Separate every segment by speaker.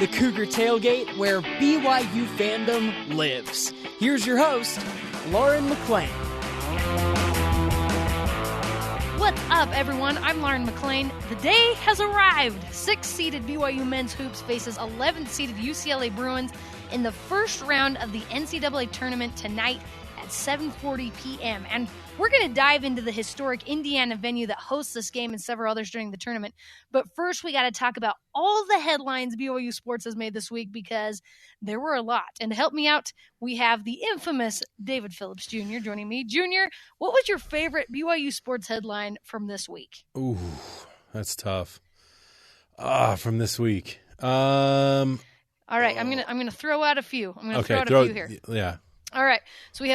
Speaker 1: the Cougar Tailgate, where BYU fandom lives. Here's your host, Lauren McLean.
Speaker 2: What's up, everyone? I'm Lauren McLean. The day has arrived. 6th-seeded BYU men's hoops faces 11th-seeded UCLA Bruins in the first round of the NCAA tournament tonight at 7:40 p.m. And we're going to dive into the historic Indiana venue that hosts this game and several others during the tournament. But first, we got to talk about all the headlines BYU Sports has made this week, because there were a lot. And to help me out, we have the infamous David Phillips Jr. joining me. Junior, what was your favorite BYU Sports headline from this week?
Speaker 3: Ooh, that's tough. From this week. All
Speaker 2: right, I'm gonna throw out a few. I'm gonna throw out a few here.
Speaker 3: Yeah.
Speaker 2: All right, so we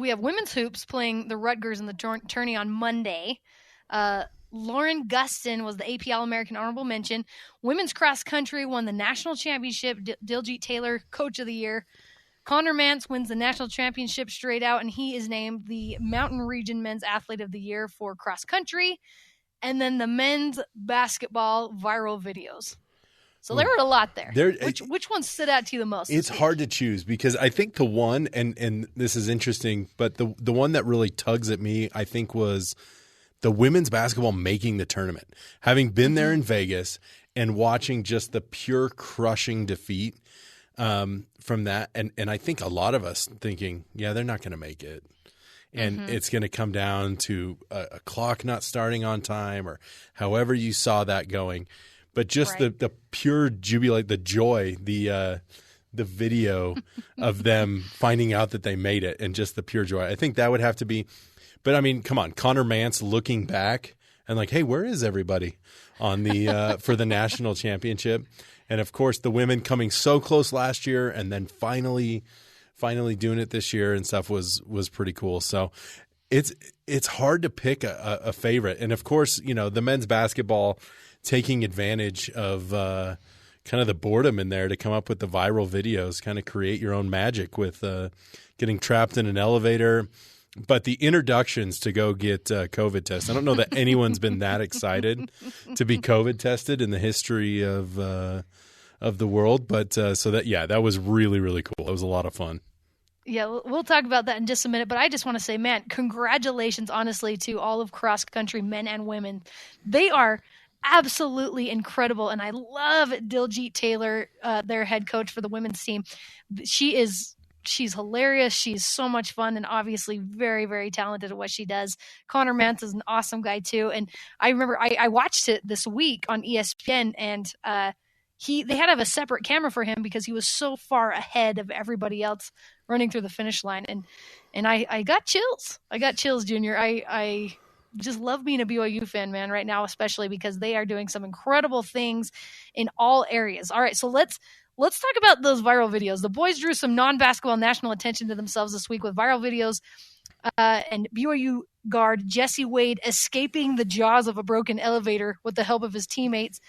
Speaker 2: have women's hoops playing the Rutgers in the tourney on Monday. Lauren Gustin was the AP All-American Honorable Mention. Women's cross country won the national championship. Diljeet Taylor, Coach of the Year. Connor Mance wins the national championship straight out, and he is named the Mountain Region Men's Athlete of the Year for cross country. And then the men's basketball viral videos. So there were a lot there. Which one stood out to you the most?
Speaker 3: It's hard to choose, because I think the one, and this is interesting, but the one that really tugs at me, I think, was the women's basketball making the tournament. Having been there in Vegas and watching just the pure crushing defeat from that, and I think a lot of us thinking, yeah, they're not going to make it. And it's going to come down to a clock not starting on time, or however you saw that going. But just the pure jubilate, the joy, the video of them finding out that they made it, and just the pure joy. I think that would have to be. But I mean, come on, Connor Mance looking back and like, hey, where is everybody on the for the national championship? And of course, the women coming so close last year, and then finally doing it this year and stuff was pretty cool. So it's hard to pick a favorite. And of course, you know, the men's basketball taking advantage of kind of the boredom in there to come up with the viral videos, kind of create your own magic with getting trapped in an elevator. But the introductions to go get COVID tests, I don't know that anyone's been that excited to be COVID tested in the history of the world. But that was really, really cool. It was a lot of fun.
Speaker 2: Yeah, we'll talk about that in just a minute, but I just want to say, man, congratulations, honestly, to all of cross-country men and women. They are absolutely incredible, and I love Diljeet Taylor, their head coach for the women's team. She's hilarious. She's so much fun, and obviously very, very talented at what she does. Connor Mance is an awesome guy too, and I remember I watched it this week on ESPN, and they had to have a separate camera for him because he was so far ahead of everybody else running through the finish line, and I got chills. I got chills, Junior. I just love being a BYU fan, man, right now, especially because they are doing some incredible things in all areas. All right, so let's talk about those viral videos. The boys drew some non-basketball national attention to themselves this week with viral videos, and BYU guard Jesse Wade escaping the jaws of a broken elevator with the help of his teammates.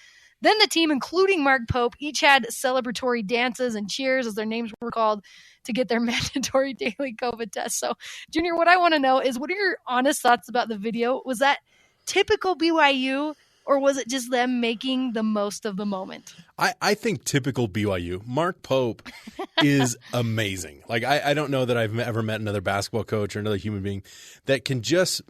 Speaker 2: Then the team, including Mark Pope, each had celebratory dances and cheers, as their names were called, to get their mandatory daily COVID test. So, Junior, what I want to know is, what are your honest thoughts about the video? Was that typical BYU, or was it just them making the most of the moment?
Speaker 3: I think typical BYU. Mark Pope is amazing. Like, I don't know that I've ever met another basketball coach or another human being that can just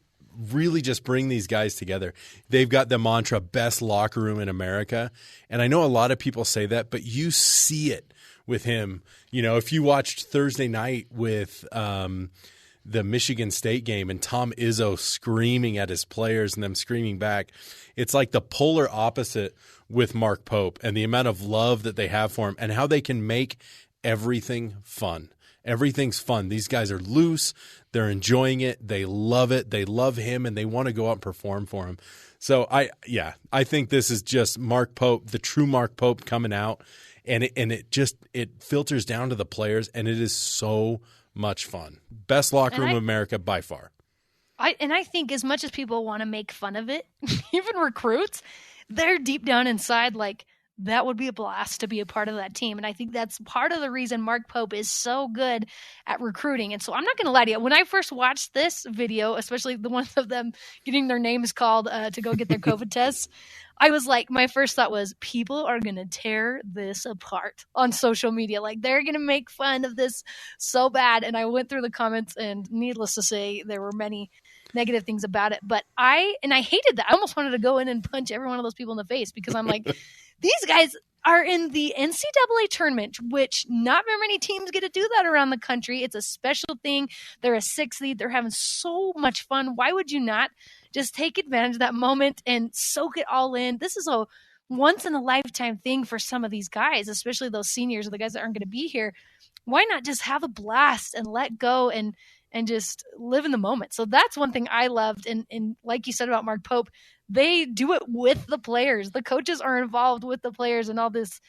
Speaker 3: really just bring these guys together. They've got the mantra, best locker room in America. And I know a lot of people say that, but you see it with him. You know, if you watched Thursday night with the Michigan State game and Tom Izzo screaming at his players and them screaming back, it's like the polar opposite with Mark Pope and the amount of love that they have for him and how they can make everything fun. Everything's fun. These guys are loose. They're enjoying it. They love it. They love him, and they want to go out and perform for him. So, I think this is just Mark Pope, the true Mark Pope coming out, and it filters down to the players, and it is so much fun. Best locker room in America by far.
Speaker 2: I think as much as people want to make fun of it, even recruits, they're deep down inside like, that would be a blast to be a part of that team. And I think that's part of the reason Mark Pope is so good at recruiting. And so I'm not going to lie to you. When I first watched this video, especially the ones of them getting their names called to go get their COVID tests, I was like, my first thought was, people are going to tear this apart on social media. Like, they're going to make fun of this so bad. And I went through the comments, and needless to say, there were many negative things about it. But I hated that. I almost wanted to go in and punch every one of those people in the face, because I'm like, these guys are in the NCAA tournament, which not very many teams get to do that around the country. It's a special thing. They're a 6th seed. They're having so much fun. Why would you not just take advantage of that moment and soak it all in? This is a once-in-a-lifetime thing for some of these guys, especially those seniors or the guys that aren't going to be here. Why not just have a blast and let go and just live in the moment? So that's one thing I loved. And like you said about Mark Pope, they do it with the players. The coaches are involved with the players and all these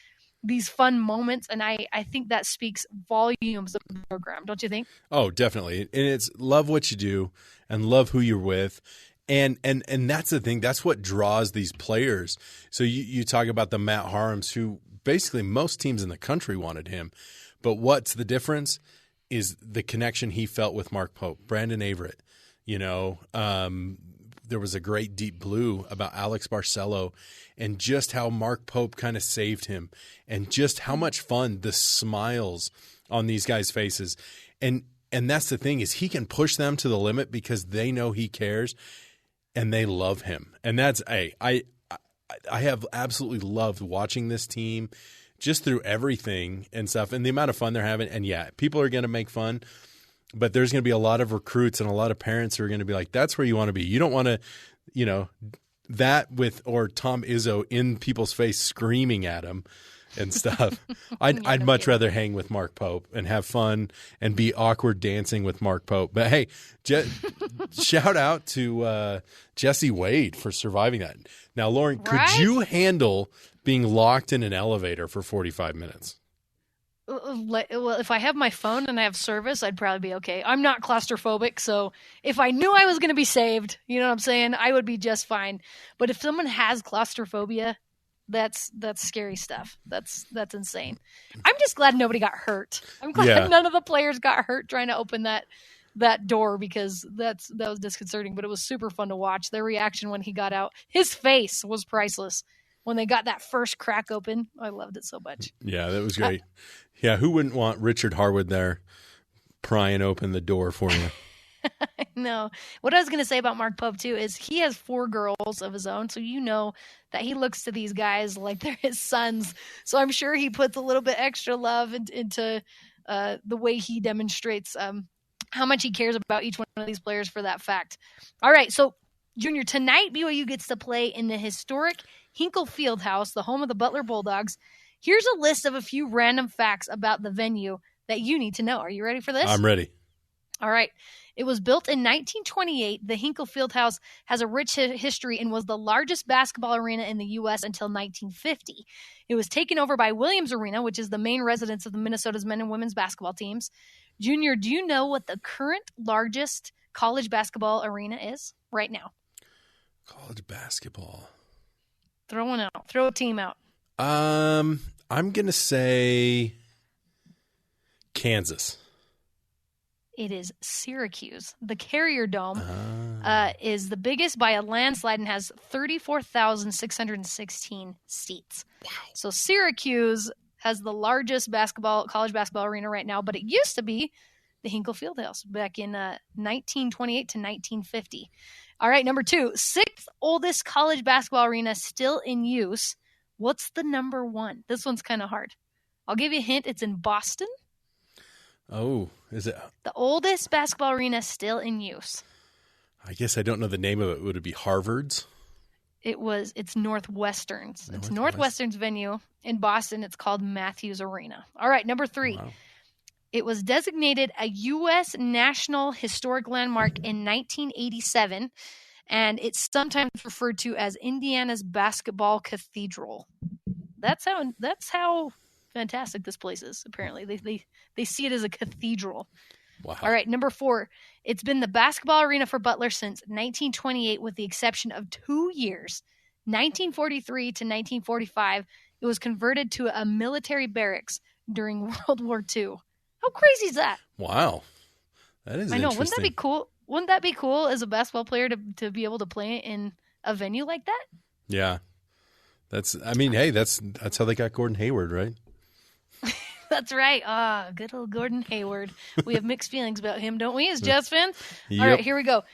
Speaker 2: fun moments. And I think that speaks volumes of the program, don't you think?
Speaker 3: Oh, definitely. And it's love what you do and love who you're with. And that's the thing. That's what draws these players. So you talk about the Matt Harms, who basically most teams in the country wanted him. But what's the difference is the connection he felt with Mark Pope, Brandon Averett. There was a great Deep Blue about Alex Barcelo and just how Mark Pope kind of saved him and just how much fun the smiles on these guys' faces. And that's the thing, is he can push them to the limit because they know he cares and they love him. And that's, I have absolutely loved watching this team just through everything and stuff and the amount of fun they're having. And yeah, people are going to make fun. But there's going to be a lot of recruits and a lot of parents who are going to be like, that's where you want to be. You don't want to, that with or Tom Izzo in people's face screaming at him and stuff. I'd much rather hang with Mark Pope and have fun and be awkward dancing with Mark Pope. But hey, shout out to Jesse Wade for surviving that. Now, Lauren, could you handle being locked in an elevator for 45 minutes?
Speaker 2: Well, if I have my phone and I have service, I'd probably be okay. I'm not claustrophobic, so if I knew I was going to be saved, you know what I'm saying, I would be just fine. But if someone has claustrophobia, that's scary stuff. That's insane. I'm just glad nobody got hurt. I'm glad none of the players got hurt trying to open that door, because that was disconcerting. But it was super fun to watch. Their reaction when he got out, his face was priceless. When they got that first crack open, I loved it so much.
Speaker 3: Yeah, that was great. Yeah, who wouldn't want Richard Harwood there prying open the door for you?
Speaker 2: No. What I was going to say about Mark Pope, too, is he has 4 girls of his own, so you know that he looks to these guys like they're his sons. So I'm sure he puts a little bit extra love into the way he demonstrates how much he cares about each one of these players for that fact. All right, so, Junior, tonight BYU gets to play in the historic Hinkle Fieldhouse, the home of the Butler Bulldogs. Here's a list of a few random facts about the venue that you need to know. Are you ready for this?
Speaker 3: I'm ready.
Speaker 2: All right. It was built in 1928. The Hinkle Fieldhouse has a rich history and was the largest basketball arena in the U.S. until 1950. It was taken over by Williams Arena, which is the main residence of the Minnesota's men and women's basketball teams. Junior, do you know what the current largest college basketball arena is right now?
Speaker 3: College basketball.
Speaker 2: Throw one out. Throw a team out.
Speaker 3: I'm going to say Kansas.
Speaker 2: It is Syracuse. The Carrier Dome is the biggest by a landslide and has 34,616 seats.
Speaker 3: Wow.
Speaker 2: So Syracuse has the largest college basketball arena right now, but it used to be the Hinkle Fieldhouse back in 1928 to 1950. All right, number 2, 6th oldest college basketball arena still in use. What's the number 1? This one's kind of hard. I'll give you a hint. It's in Boston.
Speaker 3: Oh, is it?
Speaker 2: The oldest basketball arena still in use.
Speaker 3: I guess I don't know the name of it. Would it be Harvard's?
Speaker 2: It's Northwestern's. It's Northwestern's venue in Boston. It's called Matthews Arena. All right, number 3. Wow. It was designated a U.S. National Historic Landmark in 1987, and it's sometimes referred to as Indiana's Basketball Cathedral. That's how fantastic this place is, apparently. They see it as a cathedral.
Speaker 3: Wow.
Speaker 2: All right, number 4. It's been the basketball arena for Butler since 1928 with the exception of 2 years. 1943 to 1945, it was converted to a military barracks during World War II. How crazy is that?
Speaker 3: Wow. That is interesting.
Speaker 2: I know. Wouldn't that be cool? Wouldn't that be cool as a basketball player to be able to play in a venue like that?
Speaker 3: Yeah. Hey, that's how they got Gordon Hayward, right?
Speaker 2: That's right. Good old Gordon Hayward. We have mixed feelings about him, don't we, as Jets fans?
Speaker 3: Yep.
Speaker 2: All right, here we go.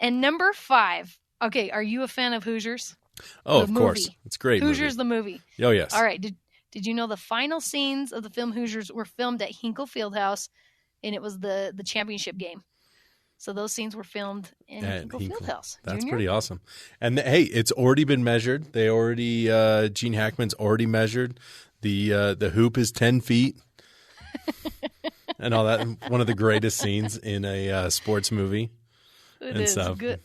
Speaker 2: And number 5. Okay, are you a fan of Hoosiers?
Speaker 3: Oh, of course. It's great.
Speaker 2: Hoosiers, the movie.
Speaker 3: Oh, yes.
Speaker 2: All right. Did you know the final scenes of the film Hoosiers were filmed at Hinkle Fieldhouse, and it was the championship game. So those scenes were filmed in Hinkle Fieldhouse.
Speaker 3: That's
Speaker 2: Junior?
Speaker 3: pretty awesome. And hey, it's already been measured. They already Gene Hackman's already measured. The hoop is 10 feet. And all that. One of the greatest scenes in a sports movie.
Speaker 2: It is good.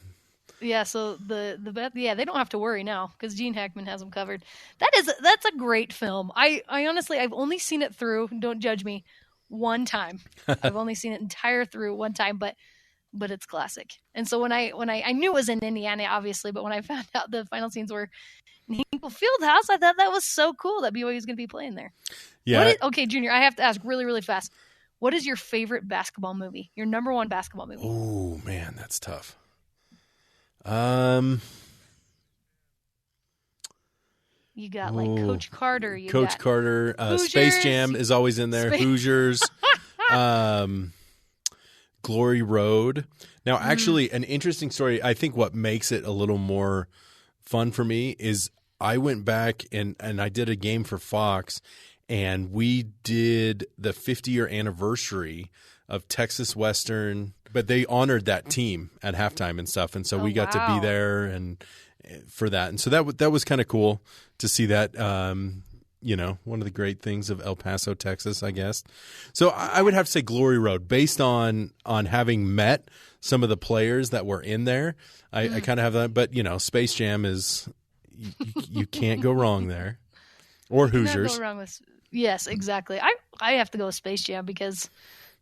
Speaker 2: Yeah, so they don't have to worry now because Gene Hackman has them covered. That's a great film. I honestly, I've only seen it through. Don't judge me. One time. I've only seen it entire through one time, but it's classic. And so when I knew it was in Indiana, obviously, but when I found out the final scenes were in Hinkle Fieldhouse, I thought that was so cool that BYU was going to be playing there.
Speaker 3: Yeah.
Speaker 2: Okay, Junior, I have to ask really, really fast. What is your favorite basketball movie? Your number one basketball movie?
Speaker 3: Oh man, that's tough.
Speaker 2: You got like Coach Carter.
Speaker 3: Coach Carter. Space Jam is always in there. Hoosiers. Glory Road. Now, actually, an interesting story. I think what makes it a little more fun for me is I went back and I did a game for Fox, and we did the 50-year anniversary of Texas Western, but they honored that team at halftime and stuff, and so we got to be there and for that, and so that was kind of cool to see that. One of the great things of El Paso, Texas, I guess. So I would have to say Glory Road, based on having met some of the players that were in there. I kind of have that, but Space Jam is you can't go wrong there, or Hoosiers.
Speaker 2: Can't go wrong with, yes, exactly. I have to go with Space Jam because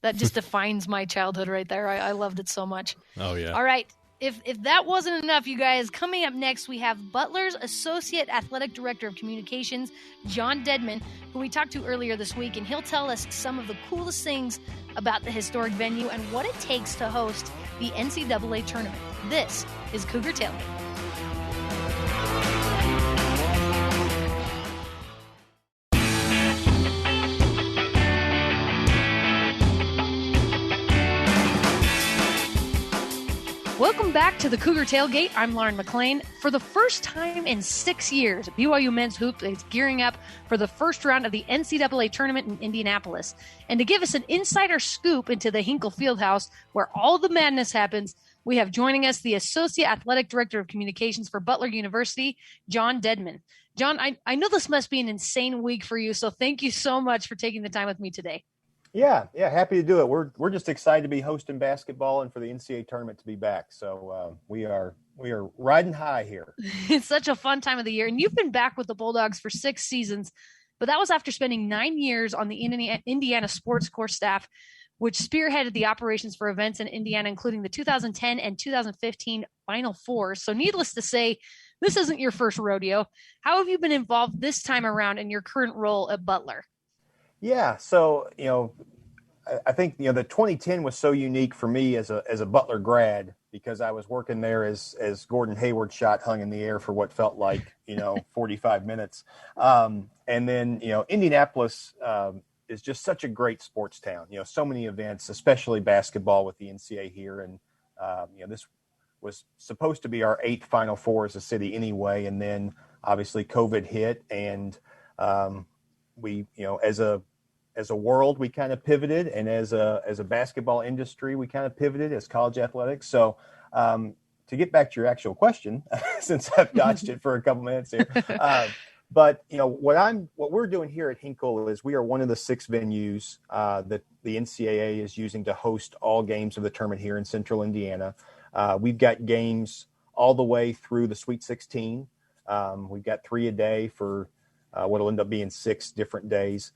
Speaker 2: that just defines my childhood right there. I loved it so much.
Speaker 3: Oh yeah.
Speaker 2: All right. If that wasn't enough, you guys, coming up next, we have Butler's Associate Athletic Director of Communications, John Dedman, who we talked to earlier this week, and he'll tell us some of the coolest things about the historic venue and what it takes to host the NCAA tournament. This is Cougar Tailgate. Welcome back to the Cougar Tailgate. I'm Lauren McLean. For the first time in 6 years, BYU men's hoops is gearing up for the first round of the NCAA tournament in Indianapolis. And to give us an insider scoop into the Hinkle Fieldhouse, where all the madness happens, we have joining us the Associate Athletic Director of Communications for Butler University, John Dedman. John, I know this must be an insane week for you, so thank you so much for taking the time with me today.
Speaker 4: Yeah, happy to do it. We're just excited to be hosting basketball and for the NCAA tournament to be back. So we are riding high here.
Speaker 2: It's such a fun time of the year, and you've been back with the Bulldogs for 6 seasons, but that was after spending 9 years on the Indiana Sports Corps staff, which spearheaded the operations for events in Indiana, including the 2010 and 2015 Final Fours. So needless to say, this isn't your first rodeo. How have you been involved this time around in your current role at Butler?
Speaker 4: Yeah, so I think the 2010 was so unique for me as a Butler grad because I was working there as Gordon Hayward shot hung in the air for what felt like 45 minutes, and then Indianapolis is just such a great sports town. So many events, especially basketball with the NCAA here, and this was supposed to be our 8th Final Four as a city anyway, and then obviously COVID hit, and we as a world, we kind of pivoted, and as a basketball industry, we kind of pivoted as college athletics. So to get back to your actual question, since I've dodged it for a couple minutes here, but what we're doing here at Hinkle is we are one of the 6 venues that the NCAA is using to host all games of the tournament here in Central Indiana. We've got games all the way through the Sweet 16. We've got 3 a day for what'll end up being 6 different days.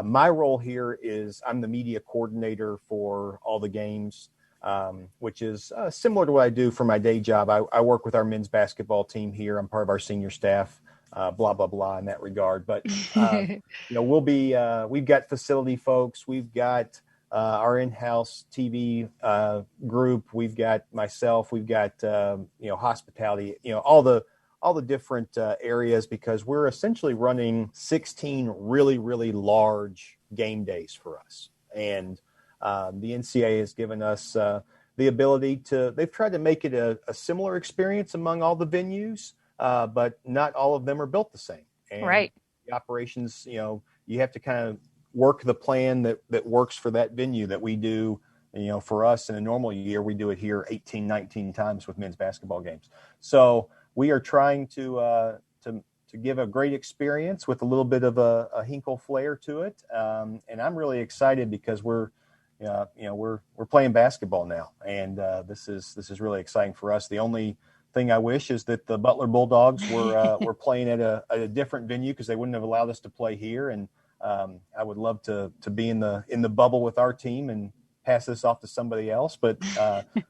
Speaker 4: My role here is I'm the media coordinator for all the games, which is similar to what I do for my day job. I work with our men's basketball team here. I'm part of our senior staff, blah, blah, blah in that regard. But, we've got facility folks. We've got our in-house TV group. We've got myself. We've got, hospitality, all all the different areas, because we're essentially running 16 really, really large game days for us. And the NCAA has given us the ability they've tried to make it a similar experience among all the venues, but not all of them are built the same. And
Speaker 2: right.
Speaker 4: The operations, you have to kind of work the plan that works for that venue that we do. For us in a normal year, we do it here 18, 19 times with men's basketball games. So we are trying to give a great experience with a little bit of a Hinkle flair to it. And I'm really excited because we're playing basketball now, and this is really exciting for us. The only thing I wish is that the Butler Bulldogs were playing at a different venue, because they wouldn't have allowed us to play here. And I would love to be in the bubble with our team and pass this off to somebody else. But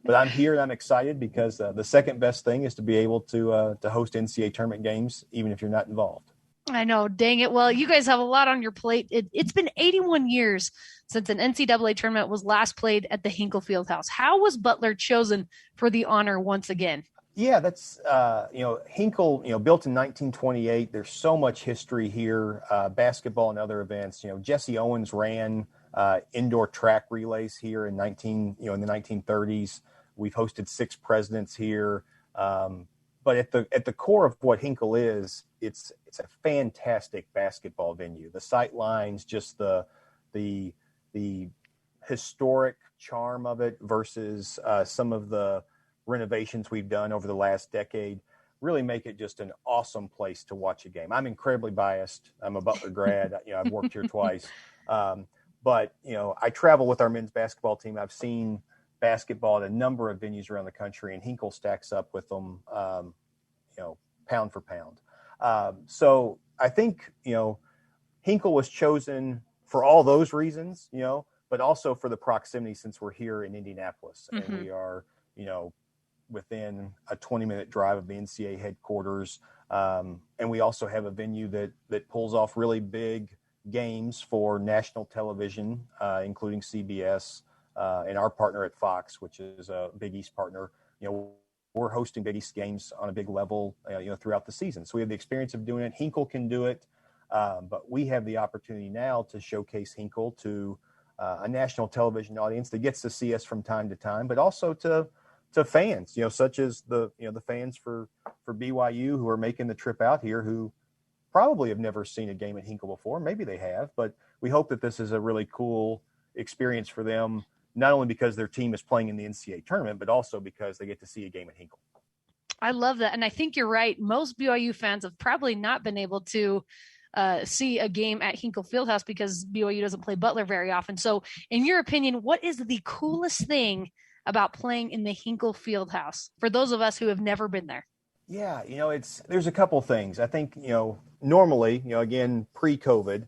Speaker 4: I'm here and I'm excited, because the second best thing is to be able to host NCAA tournament games, even if you're not involved.
Speaker 2: I know, dang it. Well, you guys have a lot on your plate. It's been 81 years since an NCAA tournament was last played at the Hinkle Fieldhouse. How was Butler chosen for the honor once again?
Speaker 4: Yeah, that's, Hinkle, built in 1928. There's so much history here, basketball and other events. Jesse Owens ran indoor track relays here in the 1930s. We've hosted 6 presidents here. But at the core of what Hinkle is, it's a fantastic basketball venue. The sight lines, just the historic charm of it versus some of the renovations we've done over the last decade really make it just an awesome place to watch a game. I'm incredibly biased. I'm a Butler grad. I've worked here twice. But I travel with our men's basketball team. I've seen basketball at a number of venues around the country, and Hinkle stacks up with them, pound for pound. So I think, Hinkle was chosen for all those reasons, but also for the proximity, since we're here in Indianapolis, and we are, within a 20-minute drive of the NCAA headquarters. And we also have a venue that pulls off really big games for national television, including CBS, and our partner at Fox, which is a Big East partner. We're hosting Big East games on a big level, throughout the season. So we have the experience of doing it. Hinkle can do it, but we have the opportunity now to showcase Hinkle to a national television audience that gets to see us from time to time, but also to fans, such as the fans for BYU who are making the trip out here, who probably have never seen a game at Hinkle before. Maybe they have, but we hope that this is a really cool experience for them, not only because their team is playing in the NCAA tournament, but also because they get to see a game at Hinkle.
Speaker 2: I love that. And I think you're right. Most BYU fans have probably not been able to see a game at Hinkle Fieldhouse because BYU doesn't play Butler very often. So in your opinion, what is the coolest thing about playing in the Hinkle Fieldhouse for those of us who have never been there?
Speaker 4: Yeah, there's a couple things. I think, normally, again, pre-COVID,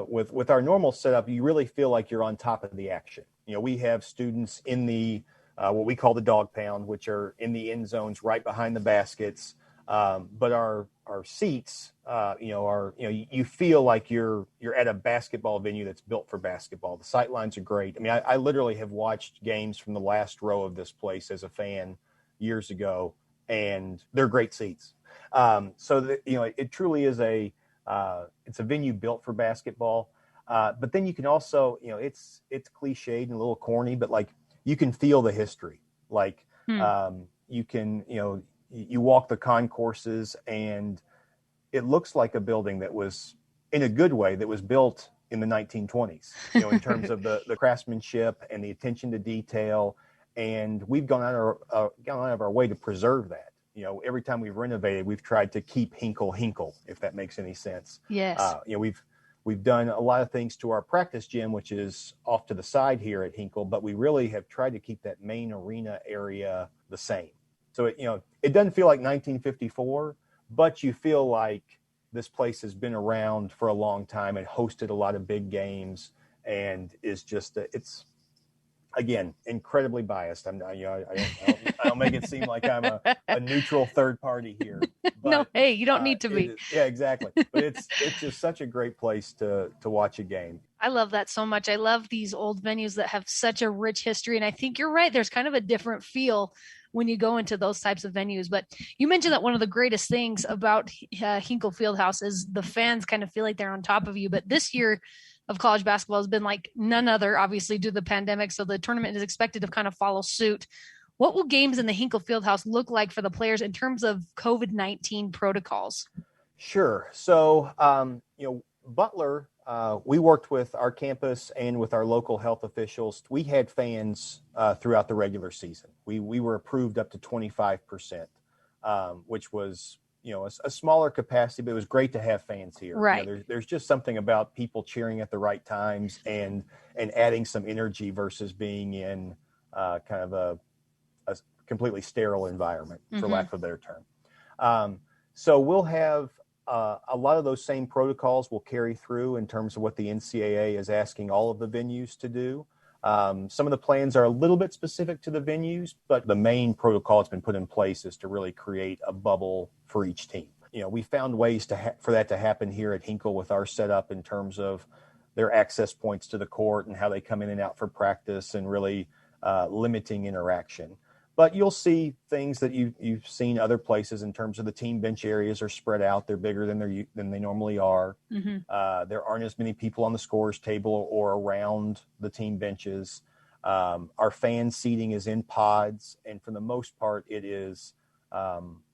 Speaker 4: with our normal setup, you really feel like you're on top of the action. We have students in the what we call the dog pound, which are in the end zones right behind the baskets. But our seats, you feel like you're at a basketball venue that's built for basketball. The sight lines are great. I mean, I literally have watched games from the last row of this place as a fan years ago, and they're great seats. It truly is it's a venue built for basketball. But then you can also, it's cliched and a little corny, but like you can feel the history. Like you can, you walk the concourses and it looks like a building that was, in a good way, that was built in the 1920s, in terms of the craftsmanship and the attention to detail. And we've gone out of our way to preserve that. Every time we've renovated, we've tried to keep Hinkle, if that makes any sense.
Speaker 2: Yes.
Speaker 4: We've done a lot of things to our practice gym, which is off to the side here at Hinkle, but we really have tried to keep that main arena area the same. So it doesn't feel like 1954, but you feel like this place has been around for a long time and hosted a lot of big games, and is just it's, again, incredibly biased. I don't make it seem like I'm a neutral third party here. But,
Speaker 2: no, hey, you don't need to be.
Speaker 4: Yeah, exactly. But it's just such a great place to watch a game.
Speaker 2: I love that so much. I love these old venues that have such a rich history. And I think you're right. There's kind of a different feel when you go into those types of venues. But you mentioned that one of the greatest things about Hinkle Fieldhouse is the fans kind of feel like they're on top of you. But this year of college basketball has been like none other, obviously, due to the pandemic. So the tournament is expected to kind of follow suit. What will games in the Hinkle Fieldhouse look like for the players in terms of COVID-19 protocols?
Speaker 4: Sure. So, Butler, we worked with our campus and with our local health officials. We had fans throughout the regular season. We were approved up to 25%, which was, a smaller capacity, but it was great to have fans here.
Speaker 2: Right.
Speaker 4: There's just something about people cheering at the right times and adding some energy versus being in kind of a completely sterile environment, for lack of a better term. So we'll have a lot of those same protocols will carry through in terms of what the NCAA is asking all of the venues to do. Some of the plans are a little bit specific to the venues, but the main protocol that's been put in place is to really create a bubble for each team. We found ways for that to happen here at Hinkle with our setup in terms of their access points to the court and how they come in and out for practice and really limiting interaction. But you'll see things that you've seen other places in terms of the team bench areas are spread out. They're bigger than they normally are. There aren't as many people on the scorer's table or around the team benches. Our fan seating is in pods, and for the most part, it is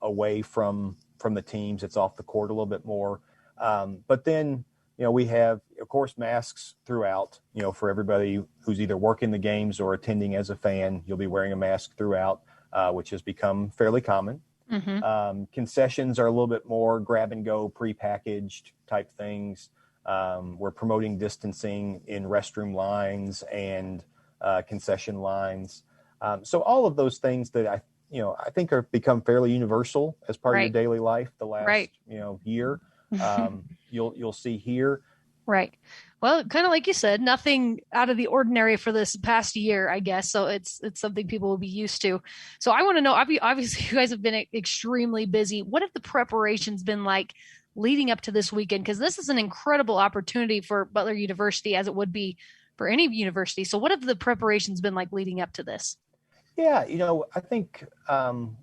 Speaker 4: away from the teams. It's off the court a little bit more. But then, we have, of course, masks throughout, for everybody who's either working the games or attending as a fan. You'll be wearing a mask throughout, which has become fairly common. Concessions are a little bit more grab and go, prepackaged type things. We're promoting distancing in restroom lines and concession lines. So all of those things that I think are become fairly universal as part of your daily life the last, year. You'll see here.
Speaker 2: Right. Well, kind of like you said, nothing out of the ordinary for this past year, I guess. So it's something people will be used to. So I want to know, obviously you guys have been extremely busy. What have the preparations been like leading up to this weekend? Because this is an incredible opportunity for Butler University, as it would be for any university. So what have the preparations been like leading up to this?
Speaker 4: Yeah, I think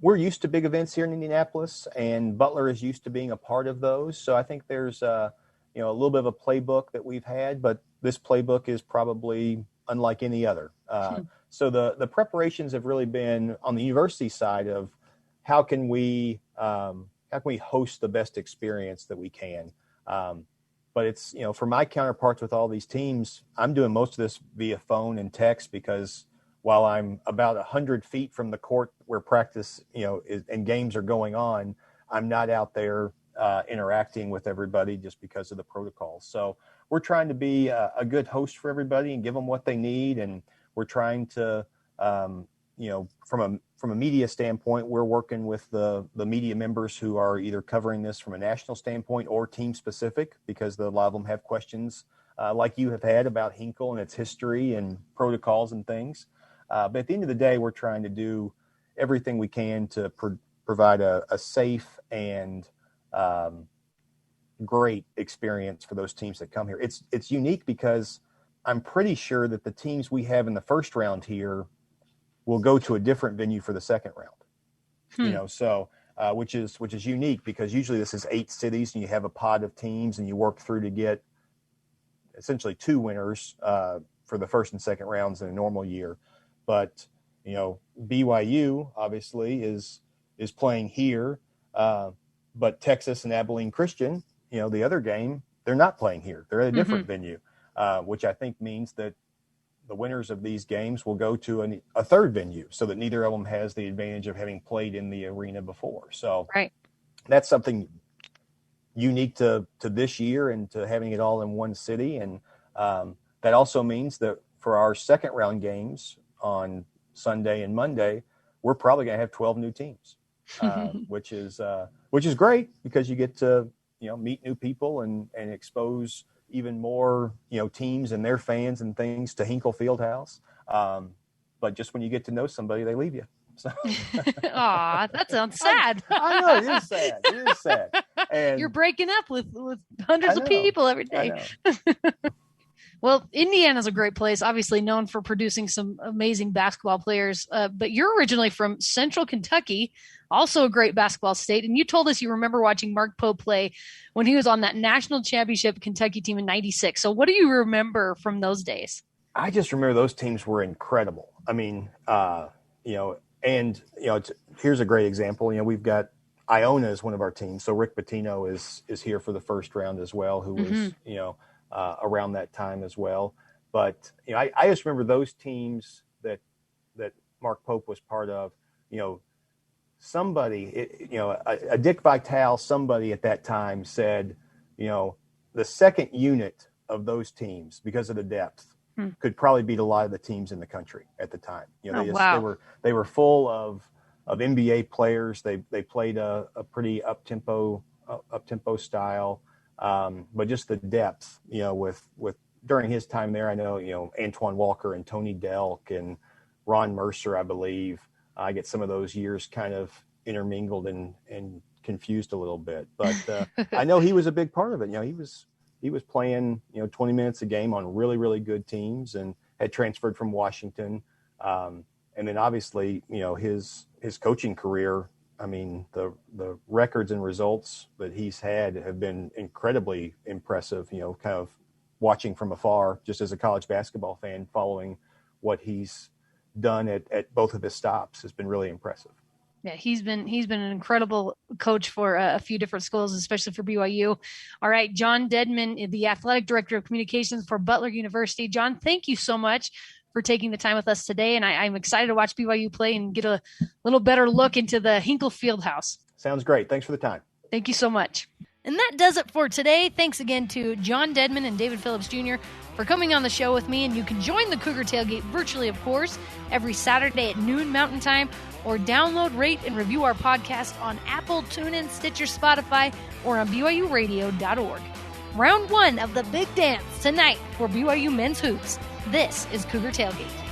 Speaker 4: we're used to big events here in Indianapolis, and Butler is used to being a part of those. So I think there's a little bit of a playbook that we've had, but this playbook is probably unlike any other. So the preparations have really been on the university side of how can we host the best experience that we can. But it's, for my counterparts with all these teams, I'm doing most of this via phone and text because while I'm about 100 feet from the court where practice, and games are going on, I'm not out there interacting with everybody just because of the protocols. So we're trying to be a good host for everybody and give them what they need. And we're trying to, from a media standpoint, we're working with the media members who are either covering this from a national standpoint or team specific, because a lot of them have questions like you have had about Hinkle and its history and protocols and things. But at the end of the day, we're trying to do everything we can to provide a safe and great experience for those teams that come here. It's unique because I'm pretty sure that the teams we have in the first round here will go to a different venue for the second round. So which is unique because usually this is 8 cities and you have a pod of teams and you work through to get essentially 2 winners for the first and second rounds in a normal year. But, BYU obviously is playing here, but Texas and Abilene Christian, the other game, they're not playing here. They're at a different venue, which I think means that the winners of these games will go to a third venue so that neither of them has the advantage of having played in the arena before. So that's something unique to this year and to having it all in one city. And that also means that for our second round games on Sunday and Monday, we're probably going to have 12 new teams, which is great because you get to, meet new people and expose even more, teams and their fans and things to Hinkle Fieldhouse. But just when you get to know somebody, they leave you. So.
Speaker 2: Aw, that sounds sad.
Speaker 4: I know, it is sad. It is sad. And
Speaker 2: you're breaking up with hundreds of people every day. Well, Indiana's a great place, obviously known for producing some amazing basketball players. But you're originally from Central Kentucky, also a great basketball state. And you told us you remember watching Mark Pope play when he was on that national championship Kentucky team in '96. So what do you remember from those days?
Speaker 4: I just remember those teams were incredible. I mean, here's a great example. We've got Iona as one of our teams. So Rick Pitino is here for the first round as well, who was, around that time as well. But, I just remember those teams that Mark Pope was part of, somebody, a Dick Vitale, somebody at that time said, the second unit of those teams, because of the depth, could probably beat a lot of the teams in the country at the time. They were full of NBA players. They played a pretty up tempo style, but just the depth, with during his time there, I know, Antoine Walker and Tony Delk and Ron Mercer, I believe. I get some of those years kind of intermingled and confused a little bit, but I know he was a big part of it. He was playing, 20 minutes a game on really, really good teams and had transferred from Washington. And then obviously, his coaching career, I mean, the records and results that he's had have been incredibly impressive, kind of watching from afar, just as a college basketball fan, following what he's done at both of his stops has been really impressive.
Speaker 2: Yeah, he's been an incredible coach for a few different schools, especially for BYU. All right, John Dedman, the athletic director of communications for Butler University. John, thank you so much for taking the time with us today, and I'm excited to watch BYU play and get a little better look into the Hinkle Fieldhouse.
Speaker 4: Sounds great. Thanks for the time.
Speaker 2: Thank you so much. And that does it for today. Thanks again to John Dedman and David Phillips Jr. for coming on the show with me. And you can join the Cougar Tailgate virtually, of course, every Saturday at noon Mountain Time, or download, rate, and review our podcast on Apple, TuneIn, Stitcher, Spotify, or on BYURadio.org. Round 1 of the big dance tonight for BYU men's hoops. This is Cougar Tailgate.